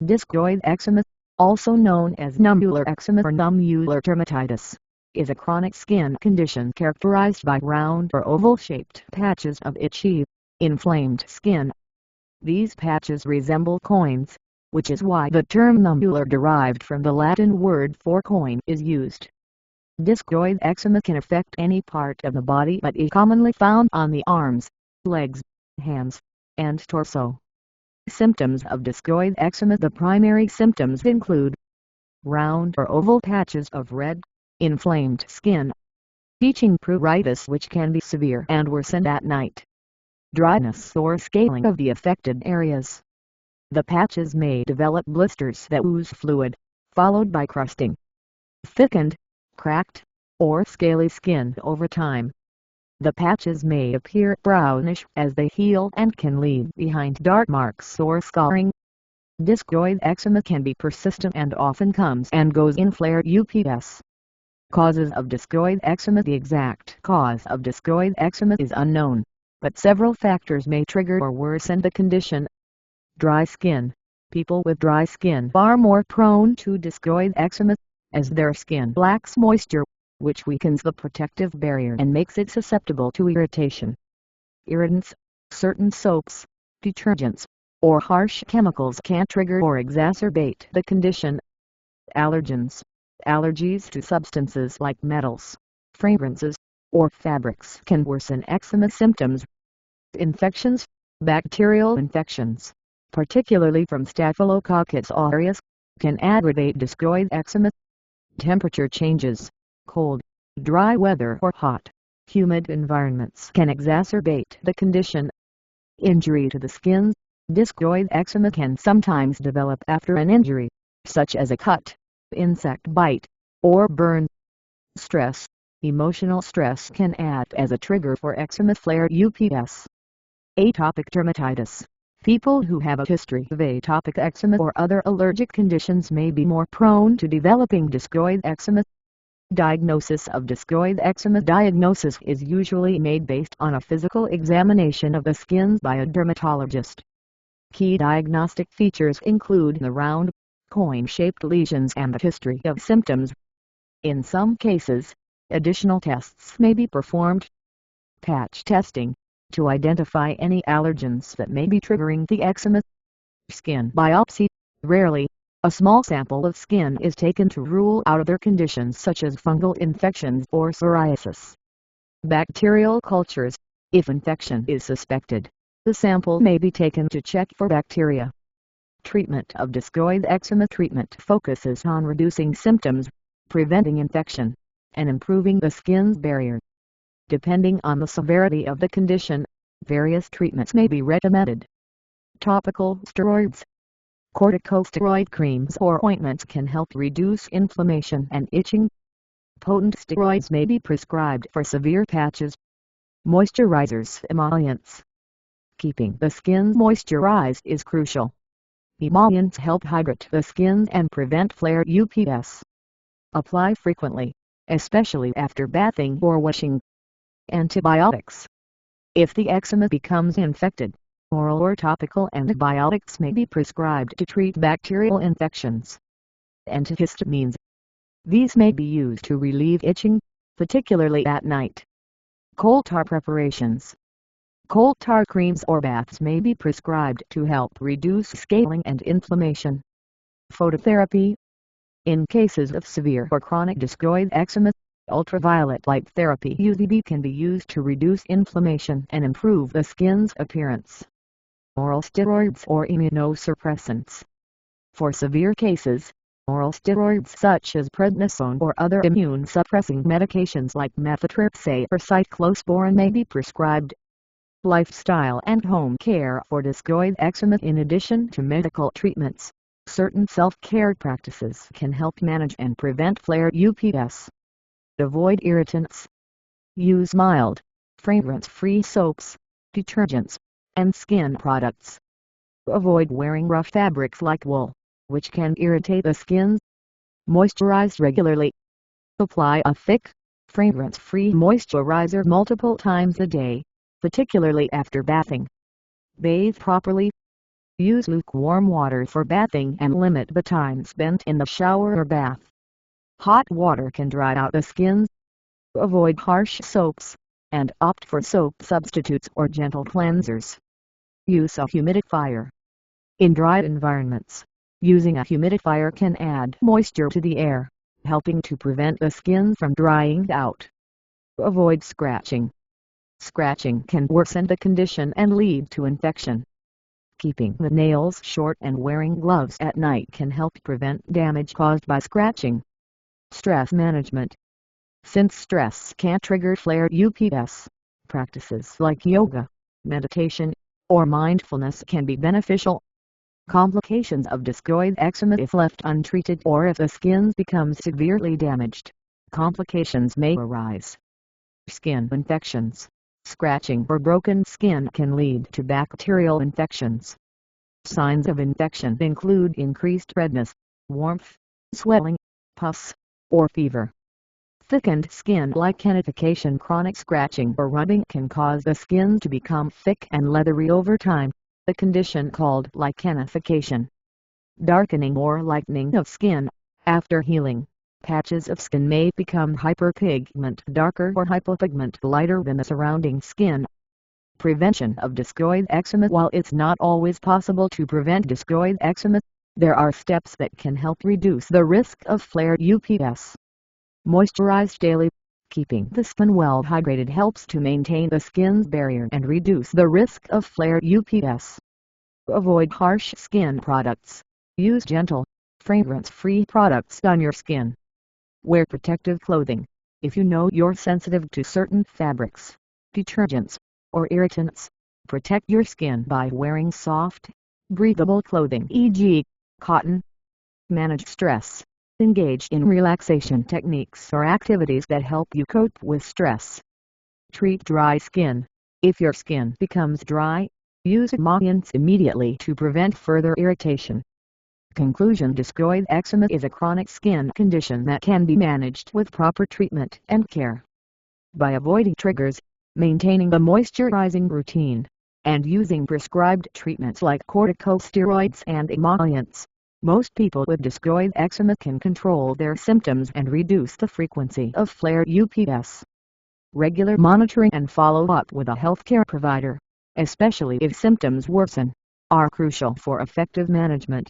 Discoid eczema, also known as nummular eczema or nummular dermatitis, is a chronic skin condition characterized by round or oval-shaped patches of itchy, inflamed skin. These patches resemble coins, which is why the term nummular, derived from the Latin word for coin, is used. Discoid eczema can affect any part of the body but is commonly found on the arms, legs, hands, and torso. Symptoms of discoid eczema. The primary symptoms include round or oval patches of red, inflamed skin, itching pruritus which can be severe and worsen at night, dryness or scaling of the affected areas. The patches may develop blisters that ooze fluid, followed by crusting, thickened, cracked, or scaly skin over time. The patches may appear brownish as they heal and can leave behind dark marks or scarring. Discoid eczema can be persistent and often comes and goes in flare-ups. Causes of discoid eczema. The exact cause of discoid eczema is unknown, but several factors may trigger or worsen the condition. Dry skin. People with dry skin are more prone to discoid eczema, as their skin lacks moisture, which weakens the protective barrier and makes it susceptible to irritation. Irritants. Certain soaps, detergents, or harsh chemicals can trigger or exacerbate the condition. Allergens. Allergies to substances like metals, fragrances, or fabrics can worsen eczema symptoms. Infections. Bacterial infections, particularly from Staphylococcus aureus, can aggravate discoid eczema. Temperature changes. Cold, dry weather or hot, humid environments can exacerbate the condition. Injury to the skin. Discoid eczema can sometimes develop after an injury, such as a cut, insect bite, or burn. Stress. Emotional stress can act as a trigger for eczema flare-ups. Atopic dermatitis. People who have a history of atopic eczema or other allergic conditions may be more prone to developing discoid eczema. Diagnosis of discoid eczema. Diagnosis is usually made based on a physical examination of the skin by a dermatologist. Key diagnostic features include the round, coin-shaped lesions and a history of symptoms. In some cases, additional tests may be performed. Patch testing, to identify any allergens that may be triggering the eczema. Skin biopsy. Rarely, a small sample of skin is taken to rule out other conditions such as fungal infections or psoriasis. Bacterial cultures. If infection is suspected, the sample may be taken to check for bacteria. Treatment of discoid eczema. Treatment focuses on reducing symptoms, preventing infection, and improving the skin's barrier. Depending on the severity of the condition, various treatments may be recommended. Topical steroids. Corticosteroid creams or ointments can help reduce inflammation and itching. Potent steroids may be prescribed for severe patches. Moisturizers. Emollients. Keeping the skin moisturized is crucial. Emollients help hydrate the skin and prevent flare-ups. Apply frequently, especially after bathing or washing. Antibiotics. If the eczema becomes infected, oral or topical antibiotics may be prescribed to treat bacterial infections. Antihistamines. These may be used to relieve itching, particularly at night. Coal tar preparations. Coal tar creams or baths may be prescribed to help reduce scaling and inflammation. Phototherapy. In cases of severe or chronic discoid eczema, ultraviolet light therapy (UVB) can be used to reduce inflammation and improve the skin's appearance. Oral steroids or immunosuppressants. For severe cases, oral steroids such as prednisone or other immune-suppressing medications like methotrexate or cyclosporin may be prescribed. Lifestyle and home care for discoid eczema. In addition to medical treatments, certain self-care practices can help manage and prevent flare-ups. Avoid irritants. Use mild, fragrance-free soaps, detergents, and skin products. Avoid wearing rough fabrics like wool, which can irritate the skin. Moisturize regularly. Apply a thick, fragrance-free moisturizer multiple times a day, particularly after bathing. Bathe properly. Use lukewarm water for bathing and limit the time spent in the shower or bath. Hot water can dry out the skin. Avoid harsh soaps, and opt for soap substitutes or gentle cleansers. Use a humidifier. In dry environments, using a humidifier can add moisture to the air, helping to prevent the skin from drying out. Avoid scratching. Scratching can worsen the condition and lead to infection. Keeping the nails short and wearing gloves at night can help prevent damage caused by scratching. Stress management. Since stress can trigger flared UPS, practices like yoga, meditation, or mindfulness can be beneficial. Complications of discoid eczema: if left untreated or if the skin becomes severely damaged, complications may arise. Skin infections. Scratching or broken skin can lead to bacterial infections. Signs of infection include increased redness, warmth, swelling, pus, or fever. Thickened skin lichenification. Chronic scratching or rubbing can cause the skin to become thick and leathery over time, a condition called lichenification. Darkening or lightening of skin. After healing, patches of skin may become hyperpigment, darker, or hypopigment, lighter than the surrounding skin. Prevention of discoid eczema. While it's not always possible to prevent discoid eczema, there are steps that can help reduce the risk of flared UPS. Moisturize daily. Keeping the skin well hydrated helps to maintain the skin's barrier and reduce the risk of flared UPS. Avoid harsh skin products. Use gentle, fragrance-free products on your skin. Wear protective clothing. If you know you're sensitive to certain fabrics, detergents, or irritants, protect your skin by wearing soft, breathable clothing, e.g., cotton. Manage stress. Engage in relaxation techniques or activities that help you cope with stress. Treat dry skin. If your skin becomes dry, use emollients immediately to prevent further irritation. Conclusion: discoid eczema is a chronic skin condition that can be managed with proper treatment and care. By avoiding triggers, maintaining a moisturizing routine, and using prescribed treatments like corticosteroids and emollients, most people with discoid eczema can control their symptoms and reduce the frequency of flared UPS. Regular monitoring and follow-up with a healthcare provider, especially if symptoms worsen, are crucial for effective management.